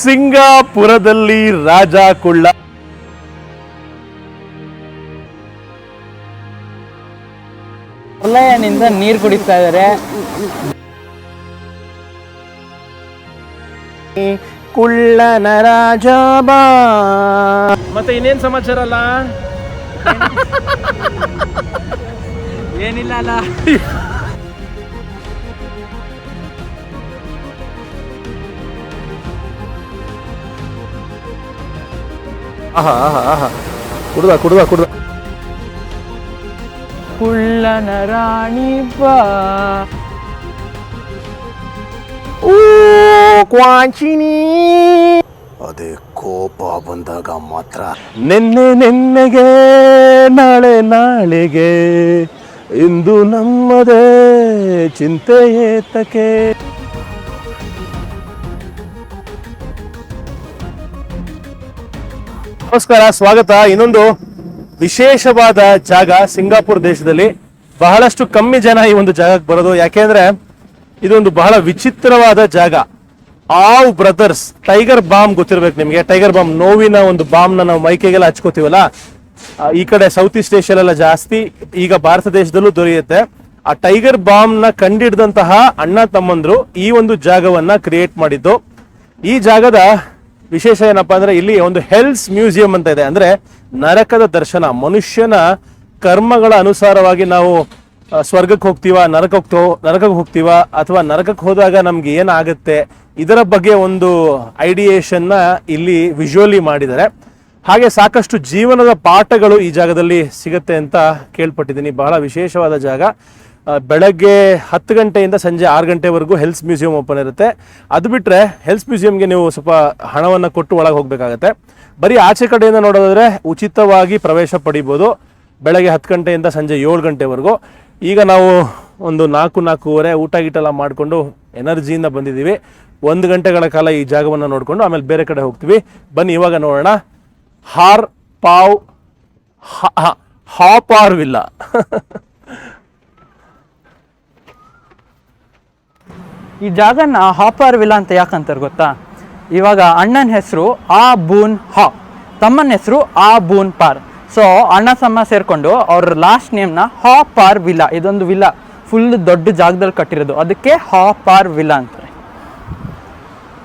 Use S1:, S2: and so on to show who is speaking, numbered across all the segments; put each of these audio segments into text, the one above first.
S1: ಸಿಂಗಾಪುರದಲ್ಲಿ ರಾಜ ಕುಳ್ಳ.
S2: ಪ್ರಳಯನಿಂದ ನೀರು ಕುಡಿತಾ ಇದ್ದಾರೆ.
S1: ಕುಳ್ಳನ ರಾಜ ಬಾ. ಮತ್ತೆ ಇನ್ನೇನ್ ಸಮಾಚಾರ ಅಲ್ಲ?
S2: ಏನಿಲ್ಲ ಅಲ್ಲ.
S1: ಆಹಾ ಆಹಾ ಆಹಾ, ಕುಡ್ದ ಕುಡ್ದ ಕುಡ್ದ.
S2: ಕುಳ್ಳನ ರಾಣಿ ಬಾ.
S1: ಓ ಕ್ವಾಂಚಿನಿ, ಅದೇ ಕೋಪ ಬಂದಾಗ ಮಾತ್ರ. ನೆನ್ನೆ ನೆನ್ನೆಗೆ, ನಾಳೆ ನಾಳೆಗೆ, ಇಂದು ನಮ್ಮದೇ ಚಿಂತೆ ಏತಕ್ಕೆ. ನಮಸ್ಕಾರ, ಸ್ವಾಗತ. ಇನ್ನೊಂದು ವಿಶೇಷವಾದ ಜಾಗ ಸಿಂಗಾಪುರ್ ದೇಶದಲ್ಲಿ. ಬಹಳಷ್ಟು ಕಮ್ಮಿ ಜನ ಈ ಒಂದು ಜಾಗಕ್ಕೆ ಬರೋದು, ಯಾಕೆಂದ್ರೆ ಇದೊಂದು ಬಹಳ ವಿಚಿತ್ರವಾದ ಜಾಗ. ಆವ್ ಬ್ರದರ್ಸ್ ಟೈಗರ್ ಬಾಂಬ್ ಗೊತ್ತಿರ್ಬೇಕು ನಿಮ್ಗೆ. ಟೈಗರ್ ಬಾಂಬ್, ನೋವಿನ ಒಂದು ಬಾಂಬ್ ನಾವು ಮೈಕೆಗೆಲ್ಲ ಹಚ್ಕೋತೀವಲ್ಲ, ಈ ಕಡೆ ಸೌತ್ ಈಸ್ಟ್ ಏಷ್ಯಾಲೆಲ್ಲ ಜಾಸ್ತಿ, ಈಗ ಭಾರತ ದೇಶದಲ್ಲೂ ದೊರೆಯುತ್ತೆ. ಆ ಟೈಗರ್ ಬಾಂಬ್ ನ ಕಂಡಿಡಿದಂತಹ ಅಣ್ಣ ತಮ್ಮಂದ್ರು ಈ ಒಂದು ಜಾಗವನ್ನ ಕ್ರಿಯೇಟ್ ಮಾಡಿದ್ದು. ಈ ಜಾಗದ ವಿಶೇಷ ಏನಪ್ಪಾ ಅಂದ್ರೆ, ಇಲ್ಲಿ ಒಂದು ಹೆಲ್ಸ್ ಮ್ಯೂಸಿಯಂ ಅಂತ ಇದೆ. ಅಂದ್ರೆ ನರಕದ ದರ್ಶನ, ಮನುಷ್ಯನ ಕರ್ಮಗಳ ಅನುಸಾರವಾಗಿ ನಾವು ಸ್ವರ್ಗಕ್ಕೆ ಹೋಗ್ತೀವ, ನರಕಕ್ಕೆ ಹೋಗ್ತೀವ, ಅಥವಾ ನರಕಕ್ಕೆ ಹೋದಾಗ ನಮ್ಗೆ ಏನಾಗುತ್ತೆ, ಇದರ ಬಗ್ಗೆ ಒಂದು ಐಡಿಯೇಷನ್ ನ ಇಲ್ಲಿ ವಿಜುವಲಿ ಮಾಡಿದ್ದಾರೆ. ಹಾಗೆ ಸಾಕಷ್ಟು ಜೀವನದ ಪಾಠಗಳು ಈ ಜಾಗದಲ್ಲಿ ಸಿಗುತ್ತೆ ಅಂತ ಕೇಳ್ಪಟ್ಟಿದ್ದೀನಿ. ಬಹಳ ವಿಶೇಷವಾದ ಜಾಗ. ಬೆಳಗ್ಗೆ 10 ಗಂಟೆಯಿಂದ ಸಂಜೆ 6 ಗಂಟೆವರೆಗೂ ಹೆಲ್ಸ್ ಮ್ಯೂಸಿಯಂ ಓಪನ್ ಇರುತ್ತೆ. ಅದು ಬಿಟ್ಟರೆ ಹೆಲ್ಸ್ ಮ್ಯೂಸಿಯಂಗೆ ನೀವು ಸ್ವಲ್ಪ ಹಣವನ್ನು ಕೊಟ್ಟು ಒಳಗೆ ಹೋಗಬೇಕಾಗತ್ತೆ. ಬರೀ ಆಚೆ ಕಡೆಯಿಂದ ನೋಡೋದಾದ್ರೆ ಉಚಿತವಾಗಿ ಪ್ರವೇಶ ಪಡಿಬೋದು, ಬೆಳಗ್ಗೆ 10 ಗಂಟೆಯಿಂದ ಸಂಜೆ 7 ಗಂಟೆವರೆಗೂ. ಈಗ ನಾವು ಒಂದು 4-4:30 ಊಟ ಗೀಟೆಲ್ಲ ಮಾಡಿಕೊಂಡು ಎನರ್ಜಿಯಿಂದ ಬಂದಿದ್ದೀವಿ. 1 ಗಂಟೆಗಳ ಕಾಲ ಈ ಜಾಗವನ್ನು ನೋಡಿಕೊಂಡು ಆಮೇಲೆ ಬೇರೆ ಕಡೆ ಹೋಗ್ತೀವಿ. ಬನ್ನಿ ಇವಾಗ ನೋಡೋಣ. ಹಾಪಾರ್ ವಿಲ್ಲಾ.
S2: ಈ ಜಾಗನ ಹಾಪರ್ ವಿಲ್ಲಾ ಅಂತ ಯಾಕಂತಾರೆ ಗೊತ್ತಾ? ಇವಾಗ ಅಣ್ಣನ ಹೆಸರು ಆ ಬೂನ್ ಹಾ, ತಮ್ಮನ ಹೆಸರು ಆ ಬೂನ್ ಪಾರ್. ಸೊ ಅಣ್ಣ ತಮ್ಮ ಸೇರ್ಕೊಂಡು ಅವ್ರ ಲಾಸ್ಟ್ ನೇಮ್ನ ಹಾಪಾರ್ ವಿಲ್ಲಾ, ಇದೊಂದು ವಿಲ್ಲಾ ಫುಲ್ ದೊಡ್ಡ ಜಾಗದಲ್ಲಿ ಕಟ್ಟಿರೋದು, ಅದಕ್ಕೆ ಹಾಪಾರ್ ವಿಲ್ಲಾ ಅಂತಾರೆ.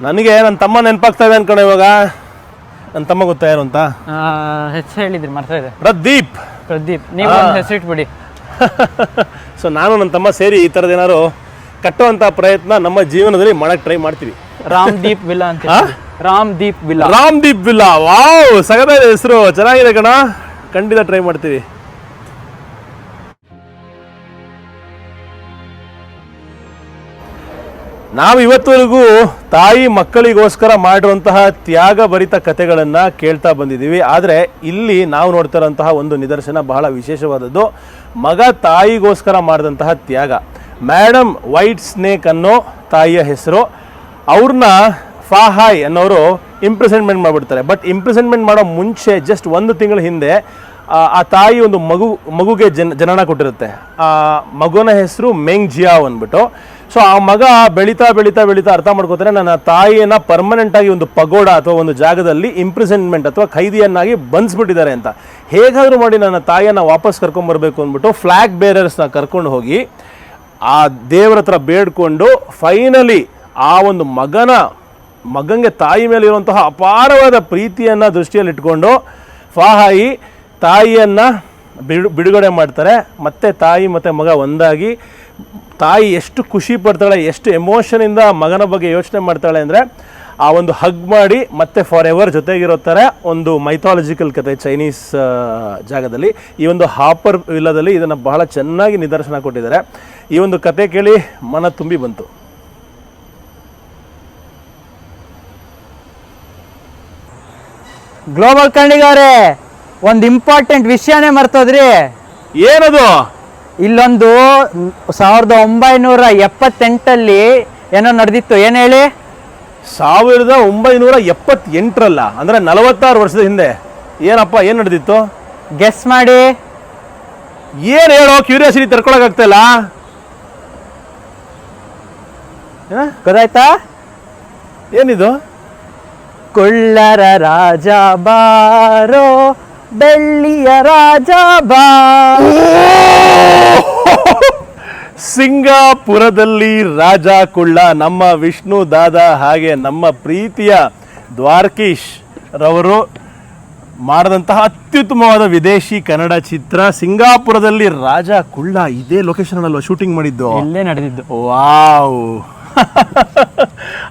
S1: ನನಗೆ ನನ್ನ ತಮ್ಮ ನೆನಪಾಗ್ತಾ ಇದೆ ಅನ್ಕೊಂಡು. ಇವಾಗ ನನ್ನ ತಮ್ಮ ಗೊತ್ತಾ ಏನು ಅಂತ?
S2: ಹೆಸರು ಹೇಳಿದ್ರಿ, ಮರ್ತಾ ಇದೆ.
S1: ಪ್ರದೀಪ್.
S2: ನೀವು ಹೆಸರಿಟ್ಬಿಡಿ.
S1: ಸೊ ನಾನು ನನ್ನ ತಮ್ಮ ಸೇರಿ ಈ ಥರದ್ದು ಏನಾದ್ರು ಕಟ್ಟುವಂಥ ಪ್ರಯತ್ನ ನಮ್ಮ ಜೀವನದಲ್ಲಿ ಮಾಡಕ್ಕೆ ಟ್ರೈ ಮಾಡ್ತೀವಿ.
S2: ರಾಮ್ದೀಪ್ ವಿಲ್ಲಾ ಅಂತ. ರಾಮ್ದೀಪ್ ವಿಲ್ಲಾ.
S1: ವಾವ್, ಸಗದಾದ ಹೆಸರು, ಚೆನ್ನಾಗಿದೆ ಕಣ. ಖಂಡಿತ ಟ್ರೈ ಮಾಡ್ತೀವಿ. ನಾವು ಇವತ್ತವರೆಗೂ ತಾಯಿ ಮಕ್ಕಳಿಗೋಸ್ಕರ ಮಾಡಿರುವಂತಹ ತ್ಯಾಗ ಭರಿತ ಕಥೆಗಳನ್ನು ಕೇಳ್ತಾ ಬಂದಿದ್ದೀವಿ. ಆದರೆ ಇಲ್ಲಿ ನಾವು ನೋಡ್ತಾ ಇರೋಂತಹ ಒಂದು ನಿದರ್ಶನ ಬಹಳ ವಿಶೇಷವಾದದ್ದು. ಮಗ ತಾಯಿಗೋಸ್ಕರ ಮಾಡಿದಂತಹ ತ್ಯಾಗ. ಮೇಡಮ್ ವೈಟ್ ಸ್ನೇಕ್ ಅನ್ನೋ ತಾಯಿಯ ಹೆಸರು. ಅವ್ರನ್ನ ಫಾಹಾಯ್ ಅನ್ನೋರು ಇಂಪ್ರಿಸನ್ಮೆಂಟ್ ಮಾಡಿಬಿಡ್ತಾರೆ. ಬಟ್ ಇಂಪ್ರಿಸನ್ಮೆಂಟ್ ಮಾಡೋ ಮುಂಚೆ ಜಸ್ಟ್ 1 ತಿಂಗಳ ಹಿಂದೆ ಆ ತಾಯಿ ಒಂದು ಮಗುಗೆ ಜನನ ಕೊಟ್ಟಿರುತ್ತೆ. ಆ ಮಗುನ ಹೆಸರು ಮೆಂಗ್ ಜಿಯಾವ್ ಅಂದ್ಬಿಟ್ಟು. ಸೊ ಆ ಮಗ ಬೆಳೀತಾ ಅರ್ಥ ಮಾಡ್ಕೋತಾರೆ, ನನ್ನ ತಾಯಿಯನ್ನು ಪರ್ಮನೆಂಟಾಗಿ ಒಂದು ಪಗೋಡ ಅಥವಾ ಒಂದು ಜಾಗದಲ್ಲಿ ಇಂಪ್ರಿಸನ್ಮೆಂಟ್ ಅಥವಾ ಖೈದಿಯನ್ನಾಗಿ ಬಂಧಿಸ್ಬಿಟ್ಟಿದ್ದಾರೆ ಅಂತ. ಹೇಗಾದರೂ ಮಾಡಿ ನನ್ನ ತಾಯಿಯನ್ನು ವಾಪಸ್ ಕರ್ಕೊಂಬರ್ಬೇಕು ಅಂದ್ಬಿಟ್ಟು ಫ್ಲ್ಯಾಗ್ ಬೇರರ್ಸ್ನ ಕರ್ಕೊಂಡು ಹೋಗಿ ಆ ದೇವರ ಹತ್ರ ಬೇಡ್ಕೊಂಡು ಫೈನಲಿ ಆ ಒಂದು ಮಗಂಗೆ ತಾಯಿ ಮೇಲೆ ಇರುವಂತಹ ಅಪಾರವಾದ ಪ್ರೀತಿಯನ್ನು ದೃಷ್ಟಿಯಲ್ಲಿ ಇಟ್ಕೊಂಡು ಫಾಹಾಯಿ ತಾಯಿಯನ್ನು ಬಿಡುಗಡೆ ಮಾಡ್ತಾರೆ. ಮತ್ತೆ ತಾಯಿ ಮತ್ತು ಮಗ ಒಂದಾಗಿ, ತಾಯಿ ಎಷ್ಟು ಖುಷಿ ಪಡ್ತಾಳೆ, ಎಷ್ಟು ಎಮೋಷನಿಂದ ಮಗನ ಬಗ್ಗೆ ಯೋಚನೆ ಮಾಡ್ತಾಳೆ ಅಂದರೆ ಆ ಒಂದು ಹಗ್ ಮಾಡಿ ಮತ್ತೆ ಫಾರ್ ಎವರ್ ಜೊತೆಗಿರೋ ಥರ ಒಂದು ಮೈಥಾಲಜಿಕಲ್ ಕತೆ ಚೈನೀಸ್ ಜಾಗದಲ್ಲಿ. ಈ ಒಂದು ಹಾಪರ್ ವಿಲ್ಲಾದಲ್ಲಿ ಇದನ್ನು ಬಹಳ ಚೆನ್ನಾಗಿ ನಿದರ್ಶನ ಕೊಟ್ಟಿದ್ದಾರೆ. ಈ ಒಂದು ಕತೆ ಕೇಳಿ ಮನ ತುಂಬಿ ಬಂತು.
S2: ಗ್ಲೋಬಲ್ ಕಣ್ಣಿಗಾರೆ, ಒಂದು ಇಂಪಾರ್ಟೆಂಟ್ ವಿಷಯನೇ ಮರ್ತೋದ್ರಿ.
S1: ಏನದು?
S2: ಇಲ್ಲೊಂದು 1978 ಏನೋ ನಡೆದಿತ್ತು. ಏನು ಹೇಳಿ?
S1: 1978 ಅಂದ್ರೆ 46 ವರ್ಷದ ಹಿಂದೆ. ಏನಪ್ಪ, ಏನು ನಡೆದಿತ್ತು?
S2: ಗೆಸ್ ಮಾಡಿ.
S1: ಏನು ಹೇಳೋ, ಕ್ಯೂರಿಯಾಸಿಟಿ ತರ್ಕೊಳಕ್ಕಾಗ್ತಾ ಇಲ್ಲ.
S2: ಗೊತ್ತಾಯ್ತಾ?
S1: ಏನಿದು?
S2: ಕುಳ್ಳರ ರಾಜ ಬಾರೋ ಬೆಳ್ಳಿಯ ರಾಜ ಬಾ.
S1: ಸಿಂಗಾಪುರದಲ್ಲಿ ರಾಜ ಕುಳ್ಳ ನಮ್ಮ ವಿಷ್ಣು ದಾದಾ ಹಾಗೆ ನಮ್ಮ ಪ್ರೀತಿಯ ದ್ವಾರಕೀಶ್ ರವರು ಮಾಡಿದಂತಹ ಅತ್ಯುತ್ತಮವಾದ ವಿದೇಶಿ ಕನ್ನಡ ಚಿತ್ರ ಸಿಂಗಾಪುರದಲ್ಲಿ ರಾಜ ಕುಳ್ಳ. ಇದೇ ಲೊಕೇಶನ್ ಅಲ್ವಾ ಶೂಟಿಂಗ್ ಮಾಡಿದ್ದು?
S2: ಇಲ್ಲೇ ನಡೆದಿದ್ದು.
S1: ವಾವ್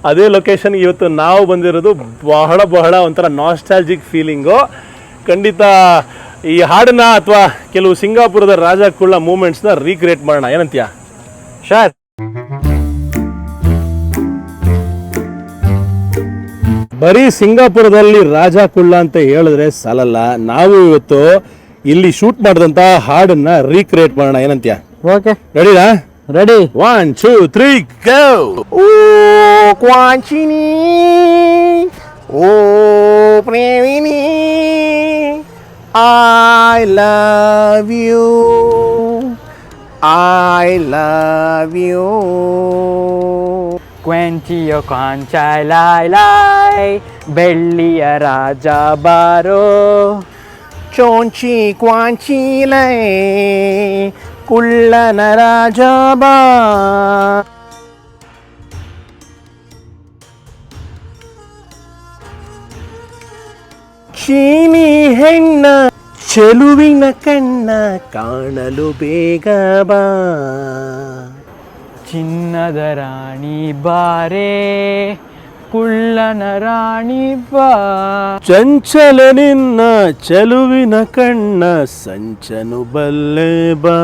S1: ಅದೇ ಲೊಕೇಶನ್ ಇವತ್ತು ನಾವು ಬಂದಿರೋದು. ಬಹಳ ಬಹಳ ಒಂಥರ ನಾಸ್ಟಾಲ್ಜಿಕ್ ಫೀಲಿಂಗು. ಖಂಡಿತ ಈ ಹಾಡನ್ನ ಅಥವಾ ಕೆಲವು ಸಿಂಗಾಪುರದ ರಾಜ ಕುಳ್ಳ ಮೂಮೆಂಟ್ಸ್ನ ರೀಕ್ರಿಯೇಟ್ ಮಾಡೋಣ, ಏನಂತೀಯ?
S2: ಶರ್
S1: ಬರೀ ಸಿಂಗಾಪುರದಲ್ಲಿ ರಾಜ ಕುಳ್ಳ ಅಂತ ಹೇಳಿದ್ರೆ ಸಾಲಲ್ಲ, ನಾವು ಇವತ್ತು ಇಲ್ಲಿ ಶೂಟ್ ಮಾಡಿದಂತ ಹಾಡನ್ನ ರೀಕ್ರಿಯೇಟ್ ಮಾಡೋಣ, ಏನಂತೀಯ?
S2: ಓಕೆ,
S1: ರೆಡಿನಾ?
S2: ರೆಡಿ.
S1: 1 2 3 ಗೋ. ಓ ಕ್ವಾಂಚಿನಿ ಓ ಪ್ರೇಮಿನಿ I love you I love you.
S2: ಕ್ವೆಂಚಿಯೋ ಕಾಂಚಾಯ್ ಲಾಯ್ ಲಾಯ್ ಬೆಳ್ಳಿಯ ರಾಜ ಬಾರೋ.
S1: ಚೋಂಚಿ ಕ್ವಾಂಚಿಲೈ ಕುಳ್ಳನ ರಾಜ ಬಾ. ಚೀನಿ ಹೆಣ್ಣ ಚೆಲುವಿನ ಕಣ್ಣ ಕಾಣಲು ಬೇಗ ಬಾ.
S2: ಚಿನ್ನದ ರಾಣಿ ಬಾರೇ ಕುಳ್ಳನ ರಾಣಿ ಬಾ.
S1: ಚಂಚಲ ನಿನ್ನ ಚೆಲುವಿನ ಕಣ್ಣ ಸಂಚನು ಬಲ್ಲೆ ಬಾ.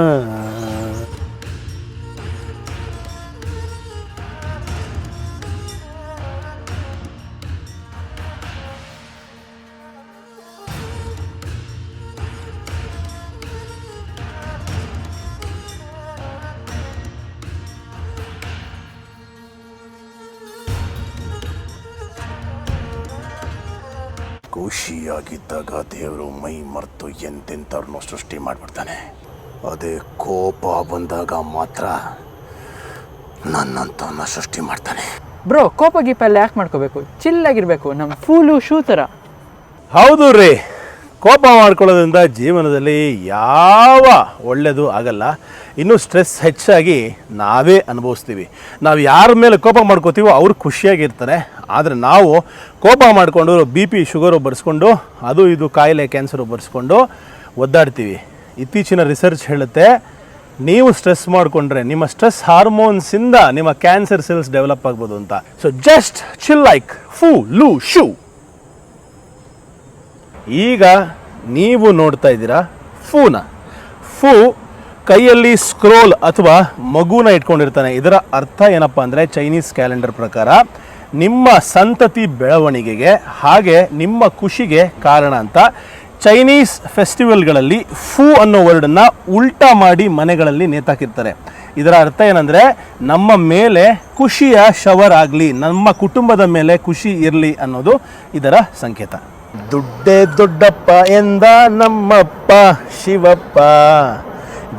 S1: ಖುಷಿಯಾಗಿದ್ದಾಗ ದೇವರು ಮೈ ಮರೆತು ಎಂತೆಂಥವ್ರನ್ನೋ ಸೃಷ್ಟಿ ಮಾಡಿಬಿಡ್ತಾನೆ. ಅದೇ ಕೋಪ ಬಂದಾಗ ಮಾತ್ರ ನನ್ನಂಥವನ್ನ ಸೃಷ್ಟಿ ಮಾಡ್ತಾನೆ.
S2: ಬ್ರೋ, ಕೋಪ ಗೀಪ ಎಲ್ಲ ಯಾಕೆ ಮಾಡ್ಕೋಬೇಕು? ಚಿಲ್ಲಾಗಿರ್ಬೇಕು, ನಮ್ಮ ಫೂಲು ಶೂ ಥರ.
S1: ಹೌದು ರೀ, ಕೋಪ ಮಾಡ್ಕೊಳ್ಳೋದ್ರಿಂದ ಜೀವನದಲ್ಲಿ ಯಾವ ಒಳ್ಳೆಯದು ಆಗಲ್ಲ. ಇನ್ನೂ ಸ್ಟ್ರೆಸ್ ಹೆಚ್ಚಾಗಿ ನಾವೇ ಅನುಭವಿಸ್ತೀವಿ. ನಾವು ಯಾರ ಮೇಲೆ ಕೋಪ ಮಾಡ್ಕೋತೀವೋ ಅವ್ರು ಖುಷಿಯಾಗಿರ್ತಾರೆ. ಆದರೆ ನಾವು ಕೋಪ ಮಾಡಿಕೊಂಡು BP ಶುಗರು ಬರ್ಸ್ಕೊಂಡು ಅದು ಇದು ಕಾಯಿಲೆ ಕ್ಯಾನ್ಸರು ಬರ್ಸ್ಕೊಂಡು ಒದ್ದಾಡ್ತೀವಿ. ಇತ್ತೀಚಿನ ರಿಸರ್ಚ್ ಹೇಳುತ್ತೆ, ನೀವು ಸ್ಟ್ರೆಸ್ ಮಾಡಿಕೊಂಡ್ರೆ ನಿಮ್ಮ ಸ್ಟ್ರೆಸ್ ಹಾರ್ಮೋನ್ಸಿಂದ ನಿಮ್ಮ ಕ್ಯಾನ್ಸರ್ ಸೆಲ್ಸ್ ಡೆವಲಪ್ ಆಗ್ಬೋದು ಅಂತ. ಸೊ ಜಸ್ಟ್ ಚಿಲ್ ಲೈಕ್ ಫೂ ಲೂ ಶೂ. ಈಗ ನೀವು ನೋಡ್ತಾ ಇದ್ದೀರಾ ಫೂನ. ಫೂ ಕೈಯಲ್ಲಿ ಸ್ಕ್ರೋಲ್ ಅಥವಾ ಮಗುನ ಇಟ್ಕೊಂಡಿರ್ತಾನೆ. ಇದರ ಅರ್ಥ ಏನಪ್ಪ ಅಂದರೆ ಚೈನೀಸ್ ಕ್ಯಾಲೆಂಡರ್ ಪ್ರಕಾರ ನಿಮ್ಮ ಸಂತತಿ ಬೆಳವಣಿಗೆಗೆ ಹಾಗೆ ನಿಮ್ಮ ಖುಷಿಗೆ ಕಾರಣ ಅಂತ. ಚೈನೀಸ್ ಫೆಸ್ಟಿವಲ್ಗಳಲ್ಲಿ ಫೂ ಅನ್ನೋ ವರ್ಡನ್ನು ಉಲ್ಟಾ ಮಾಡಿ ಮನೆಗಳಲ್ಲಿ ನೇತಾಕಿರ್ತಾರೆ. ಇದರ ಅರ್ಥ ಏನಂದರೆ ನಮ್ಮ ಮೇಲೆ ಖುಷಿಯ ಶವರ್ ಆಗಲಿ, ನಮ್ಮ ಕುಟುಂಬದ ಮೇಲೆ ಖುಷಿ ಇರಲಿ ಅನ್ನೋದು ಇದರ ಸಂಕೇತ. ದುಡ್ಡೇ ದೊಡ್ಡಪ್ಪ ಎಂದ ನಮ್ಮಪ್ಪ ಶಿವಪ್ಪ.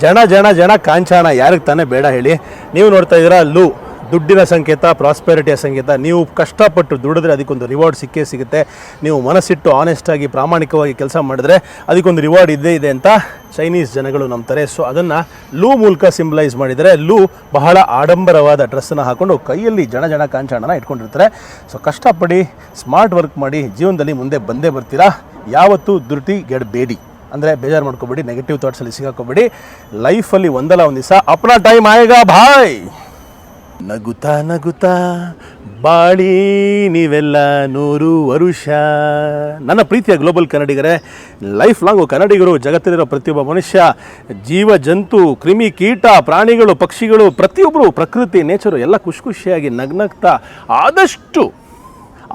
S1: ಜನ ಜನ ಜನ ಕಾಂಚಾಣ, ಯಾರಿಗೆ ತಾನೇ ಬೇಡ ಹೇಳಿ? ನೀವು ನೋಡ್ತಾ ಇದ್ದೀರಾ ಲೂ, ದುಡ್ಡಿನ ಸಂಕೇತ, ಪ್ರಾಸ್ಪೆರಿಟಿಯ ಸಂಕೇತ. ನೀವು ಕಷ್ಟಪಟ್ಟು ದುಡಿದ್ರೆ ಅದಕ್ಕೊಂದು ರಿವಾರ್ಡ್ ಸಿಕ್ಕೇ ಸಿಗುತ್ತೆ. ನೀವು ಮನಸ್ಸಿಟ್ಟು ಆನೆಸ್ಟಾಗಿ ಪ್ರಾಮಾಣಿಕವಾಗಿ ಕೆಲಸ ಮಾಡಿದ್ರೆ ಅದಕ್ಕೊಂದು ರಿವಾರ್ಡ್ ಇದ್ದೇ ಇದೆ ಅಂತ ಚೈನೀಸ್ ಜನಗಳು ನಂಬ್ತಾರೆ. ಸೊ ಅದನ್ನು ಲೂ ಮೂಲಕ ಸಿಂಬಲೈಸ್ ಮಾಡಿದರೆ ಲೂ ಬಹಳ ಆಡಂಬರವಾದ ಡ್ರೆಸ್ಸನ್ನು ಹಾಕ್ಕೊಂಡು ಕೈಯಲ್ಲಿ ಜನ ಜನ ಕಾಂಚಾಣನ ಇಟ್ಕೊಂಡಿರ್ತಾರೆ. ಸೊ ಕಷ್ಟಪಡಿ, ಸ್ಮಾರ್ಟ್ ವರ್ಕ್ ಮಾಡಿ, ಜೀವನದಲ್ಲಿ ಮುಂದೆ ಬಂದೇ ಬರ್ತೀರಾ. ಯಾವತ್ತೂ ದುರ್ಟಿ ಗೆಡಬೇಡಿ, ಅಂದರೆ ಬೇಜಾರು ಮಾಡ್ಕೋಬೇಡಿ, ನೆಗೆಟಿವ್ ಥಾಟ್ಸಲ್ಲಿ ಸಿಗಾಕೋಬೇಡಿ. ಲೈಫಲ್ಲಿ ಒಂದಲ್ಲ ಒಂದು ದಿವಸ ಅಪ್ನಾ ಟೈಮ್ ಆಯೇಗಾ ಭಾಯ್. ನಗುತ್ತಾ ನಗುತ್ತಾ ಬಾಳಿ ನೀವೆಲ್ಲ 100 ವರುಷ. ನನ್ನ ಪ್ರೀತಿಯ ಗ್ಲೋಬಲ್ ಕನ್ನಡಿಗರೇ, ಲೈಫ್ ಲಾಂಗು ಕನ್ನಡಿಗರು, ಜಗತ್ತಲ್ಲಿರೋ ಪ್ರತಿಯೊಬ್ಬ ಮನುಷ್ಯ, ಜೀವ ಜಂತು, ಕ್ರಿಮಿ ಕೀಟ, ಪ್ರಾಣಿಗಳು, ಪಕ್ಷಿಗಳು, ಪ್ರತಿಯೊಬ್ಬರು, ಪ್ರಕೃತಿ, ನೇಚರು ಎಲ್ಲ ಖುಷಿಯಾಗಿ ನಗ್ನಗ್ತಾ ಆದಷ್ಟು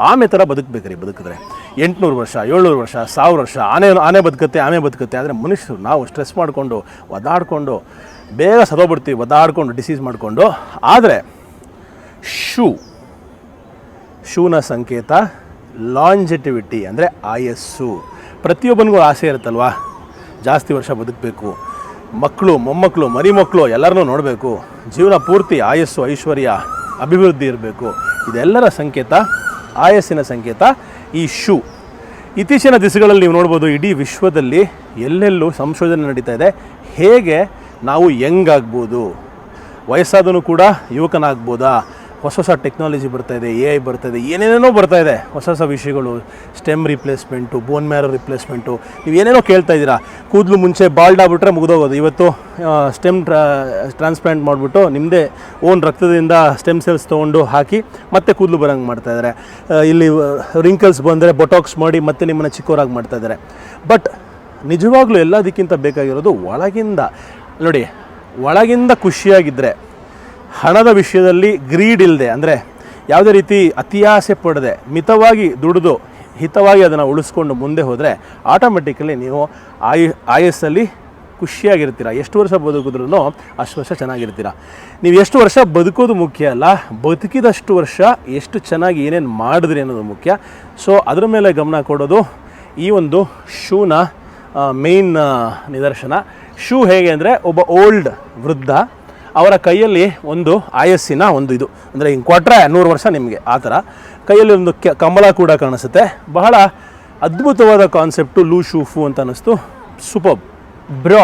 S1: ಆಮೆ ಥರ ಬದುಕಬೇಕ್ರಿ. ಬದುಕಿದ್ರೆ 800 ವರ್ಷ, 700 ವರ್ಷ, 1000 ವರ್ಷ. ಆನೆ ಬದುಕುತ್ತೆ, ಆಮೆ ಬದುಕುತ್ತೆ. ಆದರೆ ಮನುಷ್ಯರು ನಾವು ಸ್ಟ್ರೆಸ್ ಮಾಡಿಕೊಂಡು ಒದ್ದಾಡಿಕೊಂಡು ಬೇಗ ಸದೋಗ್ಬಿಡ್ತೀವಿ, ಒದ್ದಾಡಿಕೊಂಡು ಡಿಸೀಸ್ ಮಾಡಿಕೊಂಡು. ಆದರೆ ಶೂನ ಸಂಕೇತ ಲಾಂಜೆಟಿವಿಟಿ, ಅಂದರೆ ಆಯಸ್ಸು. ಪ್ರತಿಯೊಬ್ಬನಿಗೂ ಆಸೆ ಇರುತ್ತಲ್ವಾ, ಜಾಸ್ತಿ ವರ್ಷ ಬದುಕಬೇಕು, ಮಕ್ಕಳು, ಮೊಮ್ಮಕ್ಕಳು, ಮರಿಮಕ್ಕಳು ಎಲ್ಲರನ್ನೂ ನೋಡಬೇಕು, ಜೀವನ ಪೂರ್ತಿ ಆಯಸ್ಸು, ಐಶ್ವರ್ಯ, ಅಭಿವೃದ್ಧಿ ಇರಬೇಕು. ಇದೆಲ್ಲರ ಸಂಕೇತ ಆಯಸ್ಸಿನ ಸಂಕೇತ ಈ ಶೂ. ಇತ್ತೀಚಿನ ದಿವಸಗಳಲ್ಲಿ ನೀವು ನೋಡ್ಬೋದು ಇಡೀ ವಿಶ್ವದಲ್ಲಿ ಎಲ್ಲೆಲ್ಲೂ ಸಂಶೋಧನೆ ನಡೀತಾ ಇದೆ. ಹೇಗೆ ನಾವು ಯಂಗ್ ಆಗ್ಬೋದು, ವಯಸ್ಸಾದನು ಕೂಡ ಯುವಕನಾಗ್ಬೋದಾ, ಹೊಸ ಟೆಕ್ನಾಲಜಿ ಬರ್ತಾ ಇದೆ, AI ಬರ್ತಾ ಇದೆ, ಏನೇನೇನೋ ಬರ್ತಾ ಇದೆ, ಹೊಸ ವಿಷಯಗಳು, stem replacement, bone marrow replacement, ನೀವು ಏನೇನೋ ಕೇಳ್ತಾ ಇದ್ದೀರಾ. ಕೂದಲು ಮುಂಚೆ ಬಾಲ್ಡ್ ಆಗ್ಬಿಟ್ರೆ ಮುಗಿದೋಗೋದು, ಇವತ್ತು ಸ್ಟೆಮ್ ಟ್ರಾನ್ಸ್ಪ್ಲಾಂಟ್ ಮಾಡಿಬಿಟ್ಟು ನಿಮ್ಮದೇ ಓನ್ ರಕ್ತದಿಂದ ಸ್ಟೆಮ್ ಸೆಲ್ಸ್ ತೊಗೊಂಡು ಹಾಕಿ ಮತ್ತೆ ಕೂದಲು ಬರೋಂಗೆ ಮಾಡ್ತಾಯಿದ್ದಾರೆ. ಇಲ್ಲಿ ರಿಂಕಲ್ಸ್ ಬಂದರೆ ಬೊಟಾಕ್ಸ್ ಮಾಡಿ ಮತ್ತೆ ನಿಮ್ಮನ್ನು ಚಿಕ್ಕವರಾಗಿ ಮಾಡ್ತಾಯಿದ್ದಾರೆ. ಬಟ್ ನಿಜವಾಗ್ಲೂ ಎಲ್ಲದಕ್ಕಿಂತ ಬೇಕಾಗಿರೋದು ಒಳಗಿಂದ ನೋಡಿ, ಒಳಗಿಂದ ಖುಷಿಯಾಗಿದ್ದರೆ, ಹಣದ ವಿಷಯದಲ್ಲಿ ಗ್ರೀಡ್ ಇಲ್ಲದೆ, ಅಂದರೆ ಯಾವುದೇ ರೀತಿ ಅತಿಯಾಸೆ ಪಡದೆ ಮಿತವಾಗಿ ದುಡಿದು ಹಿತವಾಗಿ ಅದನ್ನು ಉಳಿಸ್ಕೊಂಡು ಮುಂದೆ ಹೋದರೆ ಆಟೋಮೆಟಿಕಲಿ ನೀವು ಆಯಸ್ಸಲ್ಲಿ ಖುಷಿಯಾಗಿರ್ತೀರ. ಎಷ್ಟು ವರ್ಷ ಬದುಕಿದ್ರೂ ಅಷ್ಟು ವರ್ಷ ಚೆನ್ನಾಗಿರ್ತೀರ. ನೀವು ಎಷ್ಟು ವರ್ಷ ಬದುಕೋದು ಮುಖ್ಯ ಅಲ್ಲ, ಬದುಕಿದಷ್ಟು ವರ್ಷ ಎಷ್ಟು ಚೆನ್ನಾಗಿ ಏನೇನು ಮಾಡಿದ್ರಿ ಅನ್ನೋದು ಮುಖ್ಯ. ಸೊ ಅದರ ಮೇಲೆ ಗಮನ ಕೊಡೋದು ಈ ಒಂದು ಶೂನ ಮೇನ್ ನಿದರ್ಶನ. ಶೂ ಹೇಗೆ ಅಂದರೆ, ಒಬ್ಬ ಓಲ್ಡ್ ವೃದ್ಧ, ಅವರ ಕೈಯಲ್ಲಿ ಒಂದು ಆಯಸ್ಸಿನ ಒಂದು ಇದು, ಅಂದರೆ ಹಿಂಗೆ ಕೊಟ್ಟರೆ 100 ವರ್ಷ ನಿಮಗೆ, ಆ ಥರ ಕೈಯಲ್ಲಿ ಒಂದು ಕಮಲ ಕೂಡ ಕಾಣಿಸುತ್ತೆ. ಬಹಳ ಅದ್ಭುತವಾದ ಕಾನ್ಸೆಪ್ಟು ಲೂ ಶೂ ಫೂ ಅಂತ ಅನ್ನಿಸ್ತು. ಸೂಪರ್
S2: ಬ್ರೋ,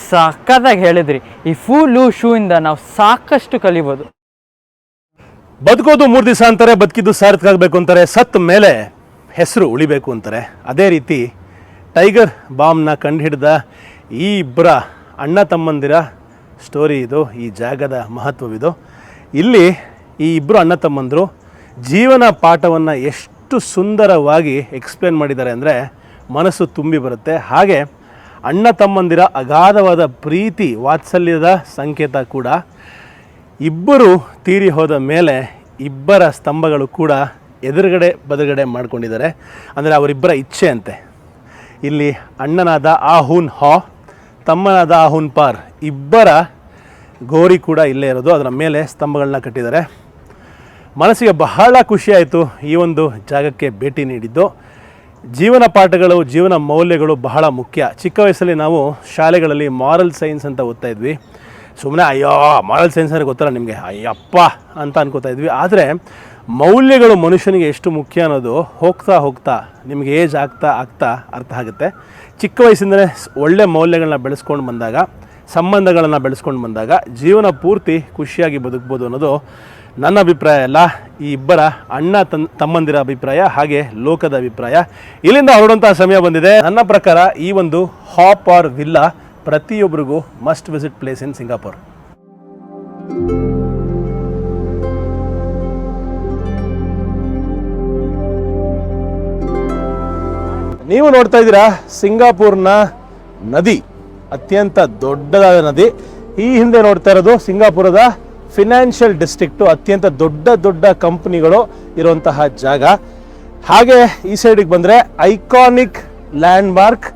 S2: ಸಕ್ಕತ್ತಾಗಿ ಹೇಳಿದ್ರಿ. ಈ ಲೂ ಶೂ ಇಂದ ನಾವು ಸಾಕಷ್ಟು ಕಲಿಬೋದು.
S1: ಬದುಕೋದು 3 ದಿವಸ ಅಂತಾರೆ, ಬದುಕಿದ್ದು ಸಾರ್ಥಕ ಆಗಬೇಕು ಅಂತಾರೆ, ಸತ್ತ ಮೇಲೆ ಹೆಸರು ಉಳಿಬೇಕು ಅಂತಾರೆ. ಅದೇ ರೀತಿ ಟೈಗರ್ ಬಾಂಬ್ನ ಕಂಡುಹಿಡಿದ ಈ ಇಬ್ಬರ ಅಣ್ಣ ತಮ್ಮಂದಿರ ಸ್ಟೋರಿ ಇದು, ಈ ಜಾಗದ ಮಹತ್ವವಿದು. ಇಲ್ಲಿ ಈ ಇಬ್ಬರು ಅಣ್ಣ ತಮ್ಮಂದರು ಜೀವನ ಪಾಠವನ್ನು ಎಷ್ಟು ಸುಂದರವಾಗಿ ಎಕ್ಸ್ಪ್ಲೇನ್ ಮಾಡಿದ್ದಾರೆ ಅಂದರೆ ಮನಸ್ಸು ತುಂಬಿ ಬರುತ್ತೆ. ಹಾಗೆ ಅಣ್ಣ ತಮ್ಮಂದಿರ ಅಗಾಧವಾದ ಪ್ರೀತಿ ವಾತ್ಸಲ್ಯದ ಸಂಕೇತ ಕೂಡ. ಇಬ್ಬರು ತೀರಿ ಹೋದ ಮೇಲೆ ಇಬ್ಬರ ಸ್ತಂಭಗಳು ಕೂಡ ಎದುರುಗಡೆ ಬದುರುಗಡೆ ಮಾಡ್ಕೊಂಡಿದ್ದಾರೆ. ಅಂದರೆ ಅವರಿಬ್ಬರ ಇಚ್ಛೆ ಅಂತೆ. ಇಲ್ಲಿ ಅಣ್ಣನಾದ ಆಹುನ್ ಹಾ, ತಮ್ಮನಾದ ಆಹುನ್ ಪಾರ್, ಇಬ್ಬರ ಗೋರಿ ಕೂಡ ಇಲ್ಲೇ ಇರೋದು. ಅದರ ಮೇಲೆ ಸ್ತಂಭಗಳನ್ನ ಕಟ್ಟಿದ್ದಾರೆ. ಮನಸ್ಸಿಗೆ ಬಹಳ ಖುಷಿಯಾಯಿತು ಈ ಒಂದು ಜಾಗಕ್ಕೆ ಭೇಟಿ ನೀಡಿದ್ದು. ಜೀವನ ಪಾಠಗಳು, ಜೀವನ ಮೌಲ್ಯಗಳು ಬಹಳ ಮುಖ್ಯ. ಚಿಕ್ಕ ವಯಸ್ಸಲ್ಲಿ ನಾವು ಶಾಲೆಗಳಲ್ಲಿ ಮಾರಲ್ ಸೈನ್ಸ್ ಅಂತ ಓದ್ತಾ ಇದ್ವಿ. ಸುಮ್ಮನೆ ಅಯ್ಯೋ ಮಾರಲ್ ಸೈನ್ಸ್ ಅಂದರೆ ಗೊತ್ತಲ್ಲ ನಿಮಗೆ, ಅಯ್ಯಪ್ಪ ಅಂತ ಅನ್ಕೋತಾ ಇದ್ವಿ. ಆದರೆ ಮೌಲ್ಯಗಳು ಮನುಷ್ಯನಿಗೆ ಎಷ್ಟು ಮುಖ್ಯ ಅನ್ನೋದು ಹೋಗ್ತಾ ಹೋಗ್ತಾ ನಿಮಗೆ ಏಜ್ ಆಗ್ತಾ ಅರ್ಥ ಆಗುತ್ತೆ. ಚಿಕ್ಕ ವಯಸ್ಸಿಂದಲೇ ಒಳ್ಳೆ ಮೌಲ್ಯಗಳನ್ನ ಬೆಳೆಸ್ಕೊಂಡು ಬಂದಾಗ, ಸಂಬಂಧಗಳನ್ನು ಬೆಳೆಸ್ಕೊಂಡು ಬಂದಾಗ ಜೀವನ ಪೂರ್ತಿ ಖುಷಿಯಾಗಿ ಬದುಕ್ಬೋದು ಅನ್ನೋದು ನನ್ನ ಅಭಿಪ್ರಾಯ ಅಲ್ಲ, ಈ ಇಬ್ಬರ ಅಣ್ಣ ತಮ್ಮಂದಿರ ಅಭಿಪ್ರಾಯ, ಹಾಗೆ ಲೋಕದ ಅಭಿಪ್ರಾಯ. ಇಲ್ಲಿಂದ ಹೊರಡುವಂಥ ಸಮಯ ಬಂದಿದೆ. ನನ್ನ ಪ್ರಕಾರ ಈ ಒಂದು ಹಾಪ್ ಆರ್ ವಿಲ್ಲಾ ಪ್ರತಿಯೊಬ್ಬರಿಗೂ must visit place in Singapore. ನೀವು ನೋಡ್ತಾ ಇದ್ದೀರಾ ಸಿಂಗಾಪುರ್ನ ನದಿ, ಅತ್ಯಂತ ದೊಡ್ಡದಾದ ನದಿ. ಈ ಹಿಂದೆ ನೋಡ್ತಾ ಇರೋದು ಸಿಂಗಾಪುರದ ಫಿನಾನ್ಷಿಯಲ್ ಡಿಸ್ಟ್ರಿಕ್ಟು, ಅತ್ಯಂತ ದೊಡ್ಡ ಕಂಪ್ನಿಗಳು ಇರುವಂತಹ ಜಾಗ. ಹಾಗೆ ಈ ಸೈಡಿಗೆ ಬಂದರೆ ಐಕಾನಿಕ್ ಲ್ಯಾಂಡ್ ಮಾರ್ಕ್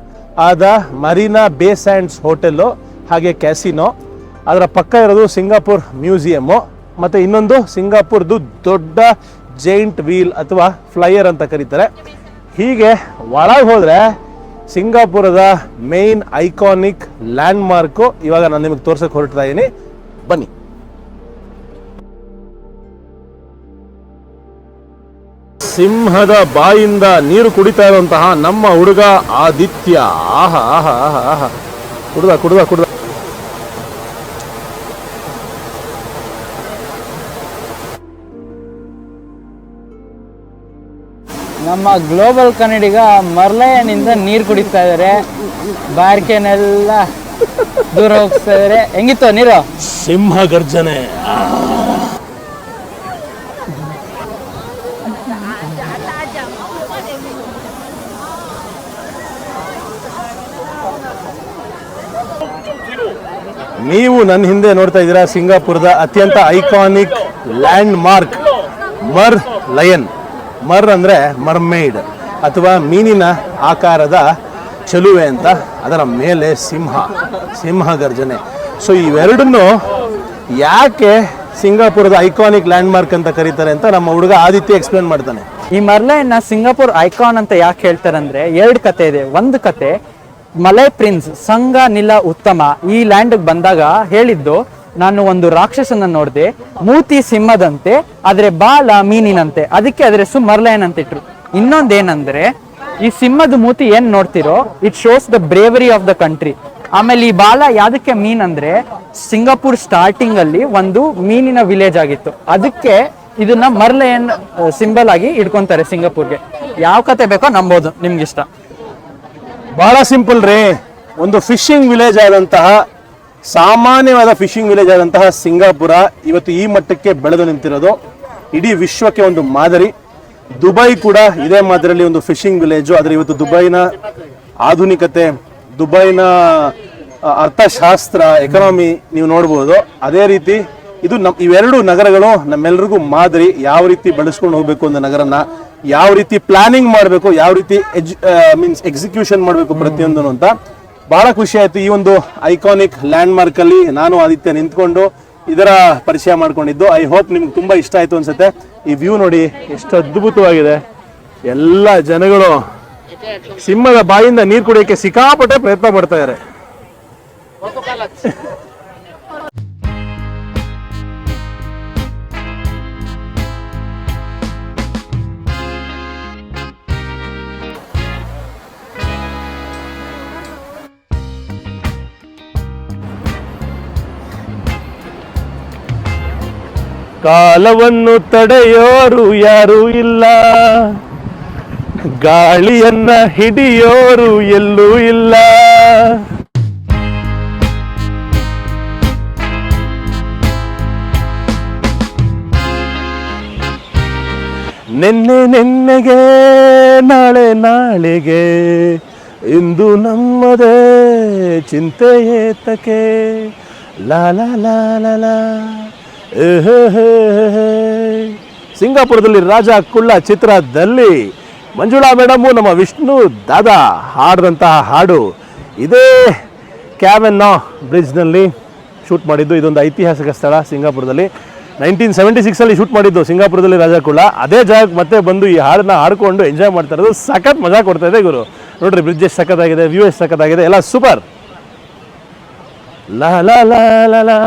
S1: ಆದ ಮರೀನಾ ಬೇ ಸ್ಯಾಂಡ್ಸ್ ಹೋಟೆಲ್ಲು, ಹಾಗೆ ಕ್ಯಾಸಿನೋ. ಅದರ ಪಕ್ಕ ಇರೋದು ಸಿಂಗಾಪುರ್ ಮ್ಯೂಸಿಯಮ್ಮು, ಮತ್ತು ಇನ್ನೊಂದು ಸಿಂಗಾಪುರ್ದು ದೊಡ್ಡ ಜೈಂಟ್ ವೀಲ್ ಅಥವಾ ಫ್ಲೈಯರ್ ಅಂತ ಕರೀತಾರೆ. ಹೀಗೆ ಒಳಗೆ ಹೋದರೆ ಸಿಂಗಾಪುರದ ಮೇನ್ ಐಕಾನಿಕ್ ಲ್ಯಾಂಡ್ ಮಾರ್ಕು ಇವಾಗ ನಾನು ನಿಮಗೆ ತೋರ್ಸಕ್ಕೆ ಹೊರಡ್ತಾ ಇದ್ದೀನಿ. ಬನ್ನಿ. ಸಿಂಹದ ಬಾಯಿಂದ ನೀರು ಕುಡಿತಾ ಇರುವಂತಹ ನಮ್ಮ ಹುಡುಗ ಆದಿತ್ಯ. ಆಹಾ ಆಹಾ ಆಹಾ ಆಹಾ, ಕುಡ್ದ.
S2: ನಮ್ಮ ಗ್ಲೋಬಲ್ ಕನ್ನಡಿಗ ಮರ್ಲಯ್ಯನಿಂದ ನೀರು ಕುಡಿತಾ ಇದ್ದಾರೆ. ಬಾರ್ಕೆನೆಲ್ಲ ದೂರ ಹೋಗ್ತಾ ಇದ್ದಾರೆ. ಹೆಂಗಿತ್ತು ನೀರು?
S1: ಸಿಂಹ ಗರ್ಜನೆ. ನೀವು ನನ್ನ ಹಿಂದೆ ನೋಡ್ತಾ ಇದ್ದೀರಾ ಸಿಂಗಾಪುರದ ಅತ್ಯಂತ ಐಕಾನಿಕ್ ಲ್ಯಾಂಡ್ ಮಾರ್ಕ್ ಮರ್ ಲಯನ್. ಮರ್ ಅಂದರೆ ಮರ್ಮೇಡ್ ಅಥವಾ ಮೀನಿನ ಆಕಾರದ ಚೆಲುವೆ ಅಂತ, ಅದರ ಮೇಲೆ ಸಿಂಹ ಗರ್ಜನೆ. ಸೊ ಇವೆರಡನ್ನು ಯಾಕೆ ಸಿಂಗಾಪುರದ ಐಕಾನಿಕ್ ಲ್ಯಾಂಡ್ ಮಾರ್ಕ್ ಅಂತ ಕರೀತಾರೆ ಅಂತ ನಮ್ಮ ಹುಡುಗ ಆದಿತ್ಯ ಎಕ್ಸ್ಪ್ಲೇನ್ ಮಾಡ್ತಾನೆ.
S2: ಈ ಮರ್ಲೈನ್ನ ಸಿಂಗಾಪುರ್ ಐಕಾನ್ ಅಂತ ಯಾಕೆ ಹೇಳ್ತಾರೆ ಅಂದ್ರೆ 2 ಕತೆ ಇದೆ. ಒಂದು ಕತೆ ಮಲೈ ಪ್ರಿನ್ಸ್ ಸಂಗ ನಿಲ ಉತ್ತಮ ಈ ಲ್ಯಾಂಡ್ಗೆ ಬಂದಾಗ ಹೇಳಿದ್ದು, ನಾನು ಒಂದು ರಾಕ್ಷಸನ ನೋಡಿದೆ, ಮೂತಿ ಸಿಂಹದಂತೆ ಆದ್ರೆ ಬಾಲ ಮೀನಿನಂತೆ, ಅದಕ್ಕೆ ಅದ್ರ ಹೆಸರು ಮರ್ಲಯನ್ ಅಂತ ಇಟ್ರು. ಇನ್ನೊಂದೇನಂದ್ರೆ ಈ ಸಿಂಹದ ಮೂತಿ ಏನ್ ನೋಡ್ತಿರೋ it shows the bravery of the country. ಆಮೇಲೆ ಈ ಬಾಲ ಯಾವ್ದಕ್ಕೆ ಮೀನ್ ಅಂದ್ರೆ ಸಿಂಗಾಪುರ್ ಸ್ಟಾರ್ಟಿಂಗ್ ಅಲ್ಲಿ ಒಂದು ಮೀನಿನ ವಿಲೇಜ್ ಆಗಿತ್ತು, ಅದಕ್ಕೆ ಇದನ್ನ ಮರ್ಲಯನ್ ಸಿಂಬಲ್ ಆಗಿ ಇಟ್ಕೊಂತಾರೆ ಸಿಂಗಾಪುರ್ಗೆ. ಯಾವ ಕತೆ ಬೇಕೋ ನಂಬೋದು, ನಿಮ್ಗಿಷ್ಟ.
S1: ಬಹಳ ಸಿಂಪಲ್ ರೀ. ಒಂದು ಫಿಶಿಂಗ್ ವಿಲೇಜ್ ಆದಂತಹ, ಸಾಮಾನ್ಯವಾದ ಫಿಶಿಂಗ್ ವಿಲೇಜ್ ಆದಂತಹ ಸಿಂಗಾಪುರ ಇವತ್ತು ಈ ಮಟ್ಟಕ್ಕೆ ಬೆಳೆದು ನಿಂತಿರೋದು ಇಡೀ ವಿಶ್ವಕ್ಕೆ ಒಂದು ಮಾದರಿ. ದುಬೈ ಕೂಡ ಇದೇ ಮಾದರಿಯಲ್ಲಿ ಒಂದು ಫಿಶಿಂಗ್ ವಿಲೇಜು. ಆದರೆ ಇವತ್ತು ದುಬೈನ ಆಧುನಿಕತೆ, ದುಬೈನ ಅರ್ಥಶಾಸ್ತ್ರ, ಎಕನಾಮಿ ನೀವು ನೋಡ್ಬೋದು. ಅದೇ ರೀತಿ ಇದು ಇವೆರಡು ನಗರಗಳು ನಮ್ಮೆಲ್ಲರಿಗೂ ಮಾದರಿ. ಯಾವ ರೀತಿ ಬೆಳೆಸ್ಕೊಂಡು ಹೋಗ್ಬೇಕು ಒಂದು ನಗರನ, ಯಾವ ರೀತಿ ಪ್ಲಾನಿಂಗ್ ಮಾಡಬೇಕು, ಯಾವ ರೀತಿ ಮೀನ್ಸ್ ಎಕ್ಸಿಕ್ಯೂಷನ್ ಮಾಡಬೇಕು ಪ್ರತಿಯೊಂದನ್ನು ಅಂತ ಬಹಳ ಖುಷಿ ಆಯ್ತು. ಈ ಒಂದು ಐಕಾನಿಕ್ ಲ್ಯಾಂಡ್ ಮಾರ್ಕ್ ಅಲ್ಲಿ ನಾನು ಆದಿತ್ಯ ನಿಂತ್ಕೊಂಡು ಇದರ ಪರಿಚಯ ಮಾಡ್ಕೊಂಡಿದ್ದು. ಐ ಹೋಪ್ ನಿಮ್ಗೆ ತುಂಬಾ ಇಷ್ಟ ಆಯ್ತು ಅನ್ಸುತ್ತೆ. ಈ ವ್ಯೂ ನೋಡಿ ಎಷ್ಟು ಅದ್ಭುತವಾಗಿದೆ. ಎಲ್ಲ ಜನಗಳು ಸಿಂಹದ ಬಾಯಿಂದ ನೀರು ಕುಡಿಯೋಕೆ ಸಿಕ್ಕಾಪಟ್ಟೆ ಪ್ರಯತ್ನ ಪಡ್ತಾ ಇದ್ದಾರೆ. ಕಾಲವನ್ನು ತಡೆಯೋರು ಯಾರೂ ಇಲ್ಲ, ಗಾಳಿಯನ್ನ ಹಿಡಿಯೋರು ಎಲ್ಲೂ ಇಲ್ಲ. ನೆನ್ನೆಗೆ ನಾಳೆ ನಾಳೆಗೆ ಇಂದು ನಮ್ಮದೇ ಚಿಂತೆ ಏತಕ್ಕೆ ಲಾ ಲಾ ಲಾ ಲಾ ಲಾ. ಸಿಂಗಾಪುರದಲ್ಲಿ ರಾಜ ಕುಳ್ಳ ಚಿತ್ರದಲ್ಲಿ ಮಂಜುಳಾ ಮೇಡಮು ನಮ್ಮ ವಿಷ್ಣು ದಾದಾ ಹಾಡಿದಂತಹ ಹಾಡು ಇದೇ ಕ್ಯಾವೆನ್ನಾ ಬ್ರಿಡ್ಜ್ನಲ್ಲಿ ಶೂಟ್ ಮಾಡಿದ್ದು. ಇದೊಂದು ಐತಿಹಾಸಿಕ ಸ್ಥಳ ಸಿಂಗಾಪುರದಲ್ಲಿ. 1976 ಶೂಟ್ ಮಾಡಿದ್ದು ಸಿಂಗಾಪುರದಲ್ಲಿ ರಾಜ ಕುಳ್ಳ. ಅದೇ ಜಾಗಕ್ಕೆ ಮತ್ತೆ ಬಂದು ಈ ಹಾಡನ್ನ ಹಾಡ್ಕೊಂಡು ಎಂಜಾಯ್ ಮಾಡ್ತಾ ಇರೋದು ಸಖತ್ ಮಜಾ ಕೊಡ್ತಾ ಇದೆ ಗುರು. ನೋಡ್ರಿ ಬ್ರಿಡ್ಜ್ ಎಷ್ಟು ಸಖತ್ತಾಗಿದೆ, ವ್ಯೂ ಎಷ್ಟು ಸಖತ್ತಾಗಿದೆ, ಎಲ್ಲ ಸೂಪರ್. ಲಾ ಲಾ ಲಾ ಲಾ ಲಾ.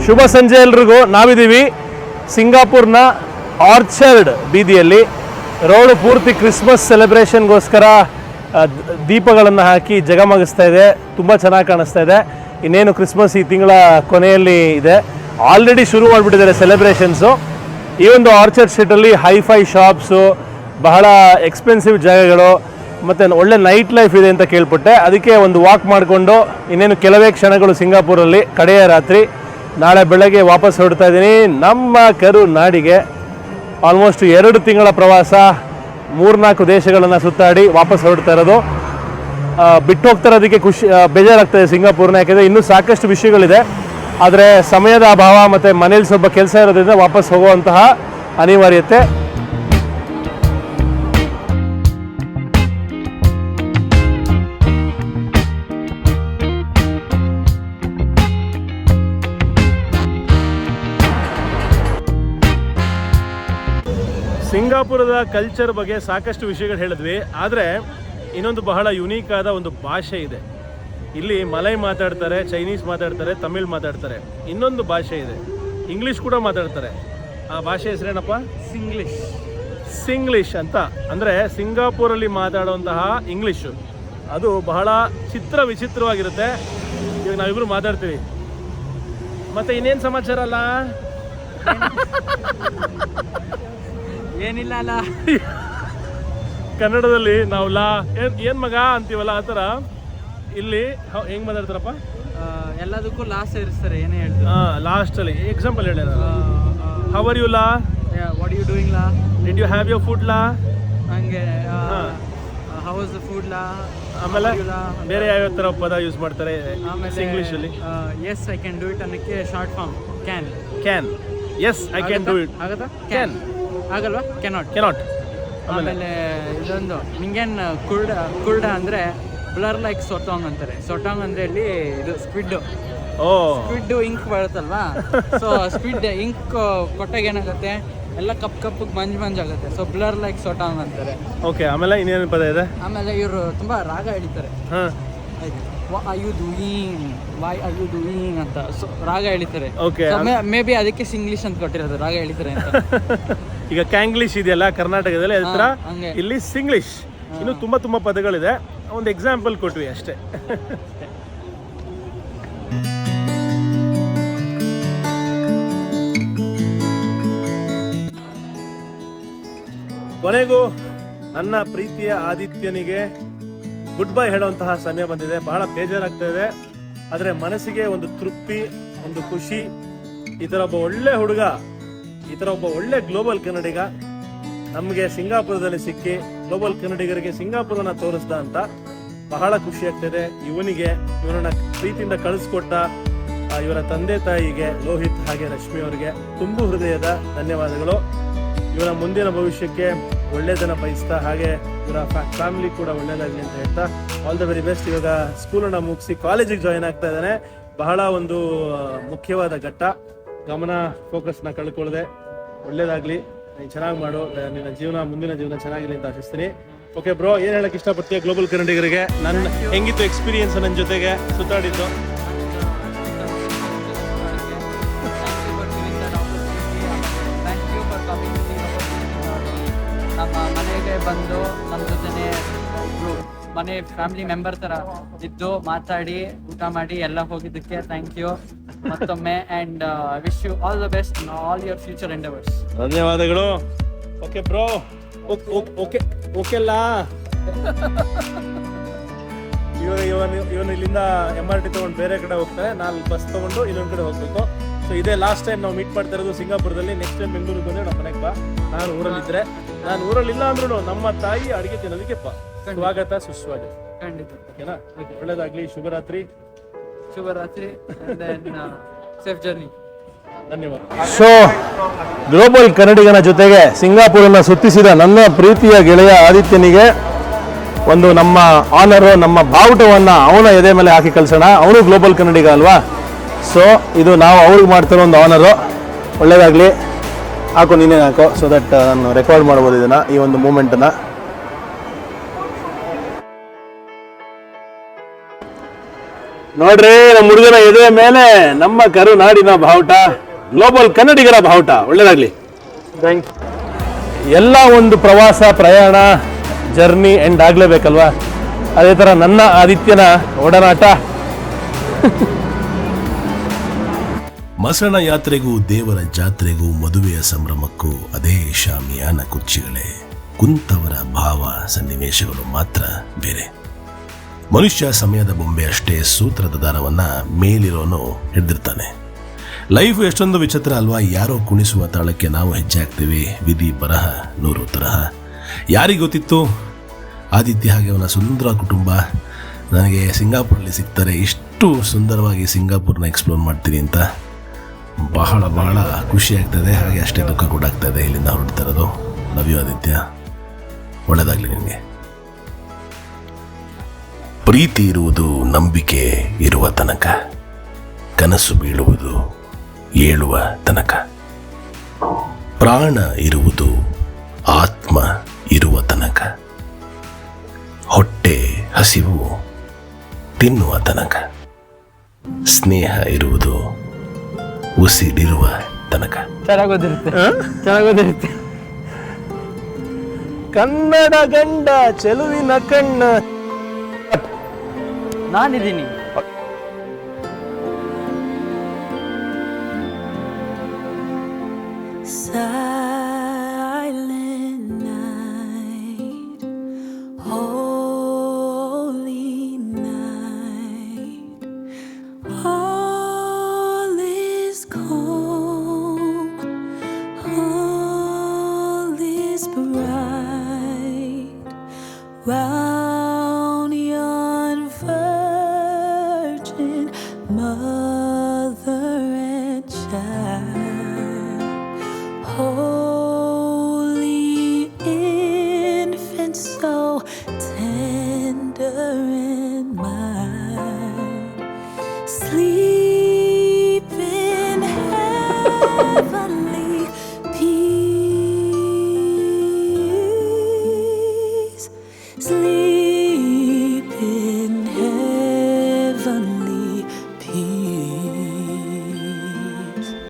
S1: ಶುಭ ಸಂಜೆ ಎಲ್ರಿಗೂ. ನಾವಿದ್ದೀವಿ ಸಿಂಗಾಪುರ್ನ ಆರ್ಚರ್ಡ್ ಬೀದಿಯಲ್ಲಿ. ರೋಡ್ ಪೂರ್ತಿ ಕ್ರಿಸ್ಮಸ್ ಸೆಲೆಬ್ರೇಷನ್ಗೋಸ್ಕರ ದೀಪಗಳನ್ನು ಹಾಕಿ ಜಗಮಗಿಸ್ತಾ ಇದೆ. ತುಂಬ ಚೆನ್ನಾಗಿ ಕಾಣಿಸ್ತಾ ಇದೆ. ಇನ್ನೇನು ಕ್ರಿಸ್ಮಸ್ ಈ ತಿಂಗಳ ಕೊನೆಯಲ್ಲಿ ಇದೆ. ಆಲ್ರೆಡಿ ಶುರು ಮಾಡಿಬಿಟ್ಟಿದ್ದಾರೆ ಸೆಲೆಬ್ರೇಷನ್ಸು. ಈ ಒಂದು ಆರ್ಚರ್ಡ್ ಸ್ಟ್ರೀಟಲ್ಲಿ ಹೈಫೈ ಶಾಪ್ಸು, ಬಹಳ ಎಕ್ಸ್ಪೆನ್ಸಿವ್ ಜಾಗಗಳು ಮತ್ತು ಒಳ್ಳೆ ನೈಟ್ ಲೈಫ್ ಇದೆ ಅಂತ ಕೇಳ್ಪಟ್ಟೆ. ಅದಕ್ಕೆ ಒಂದು ವಾಕ್ ಮಾಡಿಕೊಂಡು ಇನ್ನೇನು ಕೆಲವೇ ಕ್ಷಣಗಳು ಸಿಂಗಾಪುರಲ್ಲಿ ಕಡೆಯ ರಾತ್ರಿ. ನಾಳೆ ಬೆಳಗ್ಗೆ ವಾಪಸ್ ಹೊರಡ್ತಾ ಇದ್ದೀನಿ ನಮ್ಮ ಕರುನಾಡಿಗೆ. ಆಲ್ಮೋಸ್ಟ್ 2 ತಿಂಗಳ ಪ್ರವಾಸ, 3-4 ದೇಶಗಳನ್ನು ಸುತ್ತಾಡಿ ವಾಪಸ್ ಹೊರಡ್ತಾ ಇರೋದು. ಬಿಟ್ಟು ಹೋಗ್ತಾ ಇರೋದಕ್ಕೆ ಬೇಜಾರಾಗ್ತದೆ ಸಿಂಗಾಪುರ್ನ, ಯಾಕೆಂದರೆ ಇನ್ನೂ ಸಾಕಷ್ಟು ವಿಷಯಗಳಿದೆ. ಆದರೆ ಸಮಯದ ಅಭಾವ ಮತ್ತು ಮನೇಲಿ ಸ್ವಲ್ಪ ಕೆಲಸ ಇರೋದ್ರಿಂದ ವಾಪಸ್ ಹೋಗುವಂತಹ ಅನಿವಾರ್ಯತೆ. ಸಿಂಗಾಪುರದ ಕಲ್ಚರ್ ಬಗ್ಗೆ ಸಾಕಷ್ಟು ವಿಷಯಗಳು ಹೇಳಿದ್ವಿ. ಆದರೆ ಇನ್ನೊಂದು ಬಹಳ ಯುನೀಕ್ ಆದ ಒಂದು ಭಾಷೆ ಇದೆ. ಇಲ್ಲಿ ಮಲೈ ಮಾತಾಡ್ತಾರೆ, ಚೈನೀಸ್ ಮಾತಾಡ್ತಾರೆ, ತಮಿಳ್ ಮಾತಾಡ್ತಾರೆ. ಇನ್ನೊಂದು ಭಾಷೆ ಇದೆ, ಇಂಗ್ಲೀಷ್ ಕೂಡ ಮಾತಾಡ್ತಾರೆ. ಆ ಭಾಷೆ ಹೆಸರೇನಪ್ಪ? ಸಿಂಗ್ಲಿಷ್ ಅಂತ. ಅಂದರೆ ಸಿಂಗಾಪುರಲ್ಲಿ ಮಾತಾಡುವಂತಹ ಇಂಗ್ಲೀಷು ಅದು ಬಹಳ ವಿಚಿತ್ರವಾಗಿರುತ್ತೆ. ಇವಾಗ ನಾವಿಬ್ರು ಮಾತಾಡ್ತೀವಿ. ಮತ್ತೆ ಇನ್ನೇನು ಸಮಾಚಾರ ಅಲ್ಲ?
S2: ಏನಿಲ್ಲ ಅಲ್ಲ.
S1: ಕನ್ನಡದಲ್ಲಿ ನಾವು ಲಾ ಏನ್ ಮಗ ಅಂತೀವಲ್ಲ, ಆ ಥರ ಇಲ್ಲಿ ಹೆಂಗ್ ಮಾತಾಡ್ತಾರಪ್ಪ?
S2: ಎಲ್ಲದಕ್ಕೂ ಲಾಸ್ಟ್ ಸೇರಿಸ್ತಾರೆ. ಏನೇ ಹೇಳ್ತಾರೆ
S1: ಲಾಸ್ಟಲ್ಲಿ. ಎಕ್ಸಾಂಪಲ್ ಹೇಳಿ. ಹೌ ಆರ್ ಯು ಲಾ?
S2: ವಾಟ್ ಯು ಡೂಯಿಂಗ್ ಲಾ?
S1: Did you have your food ಲಾ?
S2: ಹಂಗೆ ಹೌ ವಾಸ್ ದ ಫುಡ್ ಲಾ?
S1: ಆಮೇಲೆ ಬೇರೆ ಯಾವ ಥರ ಪದ ಯೂಸ್ ಮಾಡ್ತಾರೆ ಇಂಗ್ಲೀಷಲ್ಲಿ?
S2: Yes I can do it ಅನ್ನಕ್ಕೆ short form can. Yes I can do it ಆಗುತ್ತಾ? ಕ್ಯಾನ್ ಆಗಲ್ವಾ? ಕೆನಾಟ್. ಆಮೇಲೆ ಇದೊಂದು ನಿಂಗೇನು ಕುರ್ಡ ಅಂದರೆ ಬ್ಲರ್ ಲೈಕ್ ಸೊಟಾಂಗ್ ಅಂತಾರೆ. ಸೊಟಾಂಗ್ ಅಂದರೆ ಇಲ್ಲಿ ಇದು ಸ್ಕ್ವಿಡ್.
S1: ಓ
S2: ಸ್ಕ್ವಿಡ್ ಇಂಕ್ ಬರುತ್ತಲ್ವಾ, ಸೊ ಸ್ಕ್ವಿಡ್ ಇಂಕ್ ಕೊಟ್ಟಾಗ ಏನಾಗುತ್ತೆ, ಎಲ್ಲ ಕಪ್ಪಗೆ ಮಂಜಾಗುತ್ತೆ. ಸೊ ಬ್ಲರ್ ಲೈಕ್ ಸೋಟಾಂಗ್ ಅಂತಾರೆ.
S1: ಓಕೆ, ಆಮೇಲೆ ಇನ್ನೇನು ಪದ ಇದೆ?
S2: ಆಮೇಲೆ ಇವರು ತುಂಬಾ ರಾಗ ಎಳಿತಾರೆ. What are you doing? Why are you doing ಅಂತ ಸೊ ರಾಗ ಎಳಿತಾರೆ.
S1: ಓಕೆ,
S2: ಮೇ ಬಿ ಅದಕ್ಕೆ ಸಿಂಗ್ಲಿಷ್ ಅಂತ ಕೊಟ್ಟಿರೋದು, ರಾಗ ಎಳಿತಾರೆ ಅಂತ.
S1: ಈಗ ಕ್ಯಾಂಗ್ಲಿಷ್ ಇದೆಯಲ್ಲ ಕರ್ನಾಟಕದಲ್ಲಿ, ಅದ್ರ ಥರ
S2: ಹಂಗೆ
S1: ಇಲ್ಲಿ ಸಿಂಗ್ಲಿಷ್. ಇನ್ನು ತುಂಬಾ ಪದಗಳಿದೆ, ಒಂದು ಎಕ್ಸಾಂಪಲ್ ಕೊಟ್ವಿ ಅಷ್ಟೇ. ಕೊನೆಗೂ ನನ್ನ ಪ್ರೀತಿಯ ಆದಿತ್ಯನಿಗೆ ಗುಡ್ ಬೈ ಹೇಳುವಂತಹ ಸಮಯ ಬಂದಿದೆ. ಬಹಳ ಬೇಜಾರಾಗ್ತಾ ಇದೆ, ಆದರೆ ಮನಸ್ಸಿಗೆ ಒಂದು ತೃಪ್ತಿ, ಒಂದು ಖುಷಿ. ಈ ಥರ ಒಬ್ಬ ಒಳ್ಳೆ ಹುಡುಗ, ಈ ಥರ ಒಬ್ಬ ಒಳ್ಳೆ ಗ್ಲೋಬಲ್ ಕನ್ನಡಿಗ ನಮಗೆ ಸಿಂಗಾಪುರದಲ್ಲಿ ಸಿಕ್ಕಿ ಗ್ಲೋಬಲ್ ಕನ್ನಡಿಗರಿಗೆ ಸಿಂಗಾಪುರನ ತೋರಿಸ್ದ ಅಂತ ಬಹಳ ಖುಷಿ ಆಗ್ತಿದೆ. ಇವನನ್ನ ಪ್ರೀತಿಯಿಂದ ಕಳಿಸ್ಕೊಟ್ಟ ಇವರ ತಂದೆ ತಾಯಿಗೆ, ಲೋಹಿತ್ ಹಾಗೆ ರಶ್ಮಿ ಅವರಿಗೆ ತುಂಬು ಹೃದಯದ ಧನ್ಯವಾದಗಳು. ಇವರ ಮುಂದಿನ ಭವಿಷ್ಯಕ್ಕೆ ಒಳ್ಳೆಯದನ್ನ ಬಯಸ್ತಾ, ಹಾಗೆ ಇವರ ಫ್ಯಾಮಿಲಿ ಕೂಡ ಒಳ್ಳೇದಾಗಲಿ ಅಂತ ಹೇಳ್ತಾ ಆಲ್ ದ ವೆರಿ ಬೆಸ್ಟ್. ಇವಾಗ ಸ್ಕೂಲನ್ನ ಮುಗಿಸಿ ಕಾಲೇಜಿಗೆ ಜಾಯಿನ್ ಆಗ್ತಾ ಇದ್ದಾನೆ. ಬಹಳ ಒಂದು ಮುಖ್ಯವಾದ ಘಟ್ಟ. ಗಮನ, ಫೋಕಸ್ನ ಕಳ್ಕೊಳ್ಳದೆ ಒಳ್ಳೇದಾಗ್ಲಿ, ನೀನು ಚೆನ್ನಾಗಿ ಮಾಡು, ನಿನ್ನ ಮುಂದಿನ ಜೀವನ ಚೆನ್ನಾಗಿರಲಿ ಅಂತ ಆಶಿಸ್ತೀನಿ. ಓಕೆ ಬ್ರೋ, ಏನು ಹೇಳಕ್ ಇಷ್ಟಪಡ್ತೀಯ ಗ್ಲೋಬಲ್ ಕನ್ನಡಿಗರಿಗೆ? ಹೆಂಗಿತ್ತು ಎಕ್ಸ್ಪೀರಿಯನ್ಸ್ ನನ್ನ ಜೊತೆಗೆ ಸುತ್ತಾಡಿದ್ದು?
S2: ನಮ್ಮ ಮನೆಗೆ ಬಂದು ನಮ್ಮ ಜೊತೆ ಮನೆ ಫ್ಯಾಮಿಲಿ ಮೆಂಬರ್ ಥರ ಇದ್ದು ಮಾತಾಡಿ ಊಟ ಮಾಡಿ ಎಲ್ಲ ಹೋಗಿದ್ದಕ್ಕೆ ಥ್ಯಾಂಕ್ ಯು ಮತ್ತೊಮ್ಮೆ. And wish you all the best in all your future endeavours.
S1: ಧನ್ಯವಾದಗಳು. ಓಕೆ ಬ್ರೋ, ಓಕೆಲ್ಲ. ಇವನು ಇಲ್ಲಿಂದ MRT ತಗೊಂಡು ಬೇರೆ ಕಡೆ ಹೋಗ್ತಾರೆ, ನಾನು ಬಸ್ ತಗೊಂಡು ಇನ್ನೊಂದು ಕಡೆ ಹೋಗ್ಬೇಕು. ಸೊ ಇದೇ ಲಾಸ್ಟ್ ಟೈಮ್ ನಾವು ಮೀಟ್ ಮಾಡ್ತಾ ಇರೋದು ಸಿಂಗಾಪುರದಲ್ಲಿ. ನೆಕ್ಸ್ಟ್ ಟೈಮ್ ಬೆಂಗಳೂರಿಗೆ ಬಂದರೆ ನಮ್ಮ ಮನೆಗೆ ಬಾ. ನಾನು ಊರಲ್ಲಿದ್ದರೆ, ನಾನು ಊರಲ್ಲಿಲ್ಲ ಅಂದ್ರೂ ನಮ್ಮ ತಾಯಿ ಅಡುಗೆ ತಿನ್ನೋದಕ್ಕೆ ಬಾ. ಸ್ವಾಗತ ಸುಸ್ವಾಗತ.
S2: ಖಂಡಿತ.
S1: ಓಕೆನಾ? ಒಳ್ಳೇದಾಗ್ಲಿ. ಶುಭರಾತ್ರಿ.
S2: Safe journey.
S1: ಧನ್ಯವಾದ. ಸೊ ಗ್ಲೋಬಲ್ ಕನ್ನಡಿಗನ ಜೊತೆಗೆ ಸಿಂಗಾಪುರನ ಸುತ್ತಿಸಿದ ನನ್ನ ಪ್ರೀತಿಯ ಗೆಳೆಯ ಆದಿತ್ಯನಿಗೆ ಒಂದು ನಮ್ಮ ಆನರು, ನಮ್ಮ ಬಾವುಟವನ್ನು ಅವನ ಎದೆ ಮೇಲೆ ಹಾಕಿ ಕಳ್ಸೋಣ. ಅವನು ಗ್ಲೋಬಲ್ ಕನ್ನಡಿಗ ಅಲ್ವಾ? ಸೊ ಇದು ನಾವು ಅವ್ರಿಗೆ ಮಾಡ್ತಿರೋ ಒಂದು ಆನರು. ಒಳ್ಳೇದಾಗಲಿ. ಹಾಕು, ನೀನೇ ಹಾಕೋ, ಸೊ ದಟ್ ನಾನು ರೆಕಾರ್ಡ್ ಮಾಡ್ಬೋದು ಇದನ್ನು, ಈ ಒಂದು ಮೂಮೆಂಟನ್ನು. ನೋಡ್ರಿ, ನಮ್ಮ ಹುಡುಗನ ಎದೆ ಮೇಲೆ ನಮ್ಮ ಕರುನಾಡಿನ ಬಾವುಟ, ಗ್ಲೋಬಲ್ ಕನ್ನಡಿಗರ ಬಾವುಟ. ಒಳ್ಳೇದಾಗ್ಲಿ. ಎಲ್ಲ ಒಂದು ಪ್ರವಾಸ, ಪ್ರಯಾಣ, ಜರ್ನಿ ಎಂಡ್ ಆಗಲೇಬೇಕಲ್ವಾ? ಅದೇ ಥರ ನನ್ನ ಆದಿತ್ಯನ ಒಡನಾಟ.
S3: ಮಸಣ ಯಾತ್ರೆಗೂ ದೇವರ ಜಾತ್ರೆಗೂ ಮದುವೆಯ ಸಂಭ್ರಮಕ್ಕೂ ಅದೇ ಶಾಮಿಯಾನ ಕುರ್ಚಿಗಳೇ. ಕುಂತವರ ಭಾವ ಸನ್ನಿವೇಶಗಳು ಮಾತ್ರ ಬೇರೆ. ಮನುಷ್ಯ ಸಮಯದ ಬೊಂಬೆ ಅಷ್ಟೇ, ಸೂತ್ರದ ದಾರವನ್ನ ಮೇಲಿರೋನು ಹಿಡಿದಿರ್ತಾನೆ. ಲೈಫ್ ಎಷ್ಟೊಂದು ವಿಚಿತ್ರ ಅಲ್ವಾ? ಯಾರೋ ಕುಣಿಸುವ ತಾಳಕ್ಕೆ ನಾವು ಹೆಜ್ಜೆ ಹಾಕ್ತೀವಿ. ವಿಧಿ ಬರಹ ನೂರು ತರಹ. ಯಾರಿಗೆ ಗೊತ್ತಿತ್ತು ಆದಿತ್ಯ ಹಾಗೆ ಅವನ ಸುಂದರ ಕುಟುಂಬ ನನಗೆ ಸಿಂಗಾಪುರಲ್ಲಿ ಸಿಗ್ತಾರೆ, ಇಷ್ಟು ಸುಂದರವಾಗಿ ಸಿಂಗಾಪುರ್ನ ಎಕ್ಸ್ಪ್ಲೋರ್ ಮಾಡ್ತೀನಿ ಅಂತ. ಬಹಳ ಬಹಳ ಖುಷಿ ಆಗ್ತದೆ, ಹಾಗೆ ಅಷ್ಟೇ ದುಃಖ ಕೂಡ ಆಗ್ತದೆ ಇಲ್ಲಿಂದ ಹೊರಡ್ತಾ ಇರೋದು. ಲವ್ ಯು ಆದಿತ್ಯ, ಒಳ್ಳೆಯದಾಗಲಿ ನಿನಗೆ. ಪ್ರೀತಿ ಇರುವುದು ನಂಬಿಕೆ ಇರುವ ತನಕ, ಕನಸು ಬೀಳುವುದು ಏಳುವ ತನಕ. ಪ್ರಾಣ ಇರುವುದು ಆತ್ಮ ಇರುವ ತನಕ, ಹೊಟ್ಟೆ ಹಸಿವು ತಿನ್ನುವ ತನಕ. ಸ್ನೇಹ ಇರುವುದು ಉಸಿರಿರುವ ತನಕ.
S2: ಚೆನ್ನಾಗೋದಿರುತ್ತೆ.
S1: ಕನ್ನಡ ಗಂಡ ಚೆಲುವಿನ ಕಣ್ಣ.
S2: ನಾನಿದ್ದೀನಿ.
S4: Silent night, holy night, all is calm, all is bright, round yon fire. life